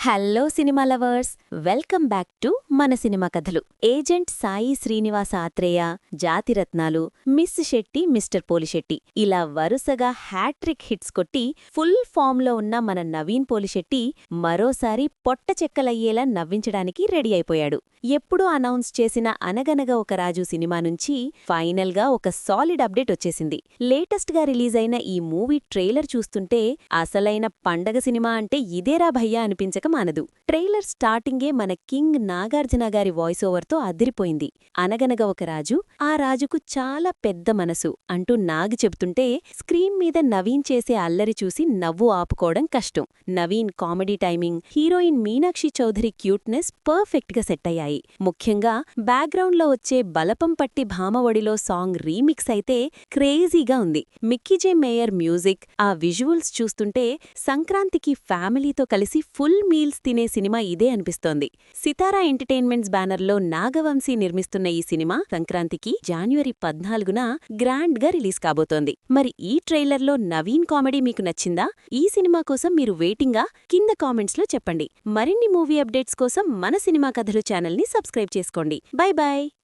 Hello cinema lovers, welcome back to మన cinema కథలు. Agent Sai Srinivasa Athreya, జాతిరత్నాలు, miss Shetty, mister Polisetty ఇలా వరుసగా హ్యాట్రిక్ హిట్స్ కొట్టి ఫుల్ ఫామ్లో ఉన్న మన నవీన్ పోలిశెట్టి మరోసారి పొట్టచెక్కలయ్యేలా నవ్వించడానికి రెడీ అయిపోయాడు. ఎప్పుడూ అనౌన్స్ చేసిన అనగనగా ఒక రాజు సినిమా నుంచి ఫైనల్గా ఒక సాలిడ్ అప్డేట్ వచ్చేసింది. లేటెస్ట్గా రిలీజ్ అయిన ఈ మూవీ ట్రైలర్ చూస్తుంటే అసలైన పండగ సినిమా అంటే ఇదేరా భయ్యా అనిపించక మానదు. ట్రైలర్ స్టార్టింగే మన కింగ్ నాగార్జున గారి వాయిస్ ఓవర్తో అదిరిపోయింది. అనగనగా ఒక రాజు, ఆ రాజుకు చాలా పెద్ద మనసు అంటూ నాగ్ చెబుతుంటే స్క్రీన్ మీద నవీన్ చేసే అల్లరి చూసి నవ్వు ఆపుకోవడం కష్టం. Naveen comedy timing, heroine Meenakshi Chaudhary cuteness పర్ఫెక్ట్గా సెట్ అయ్యాయి. ముఖ్యంగా బ్యాక్గ్రౌండ్లో వచ్చే బలపం పట్టి భామవడిలో సాంగ్ రీమిక్స్ అయితే క్రేజీగా ఉంది. మిక్కీజే మేయర్ మ్యూజిక్, ఆ విజువల్స్ చూస్తుంటే సంక్రాంతికి ఫ్యామిలీతో కలిసి ఫుల్ మీల్స్ తినే సినిమా ఇదే అనిపిస్తోంది. సితారా ఎంటర్టైన్మెంట్స్ బ్యానర్లో నాగవంశీ నిర్మిస్తున్న ఈ సినిమా సంక్రాంతికి January 14న గ్రాండ్గా రిలీజ్ కాబోతోంది. మరి ఈ ట్రైలర్లో నవీన్ కామెడీ మీకు నచ్చిందా? ఈ సినిమా కోసం మీరు వెయిటింగా? కింద కామెంట్స్లో చెప్పండి. మరిన్ని మూవీ అప్డేట్స్ కోసం మన సినిమా కథలు ఛానల్ని సబ్స్క్రైబ్ చేసుకోండి. Bye bye.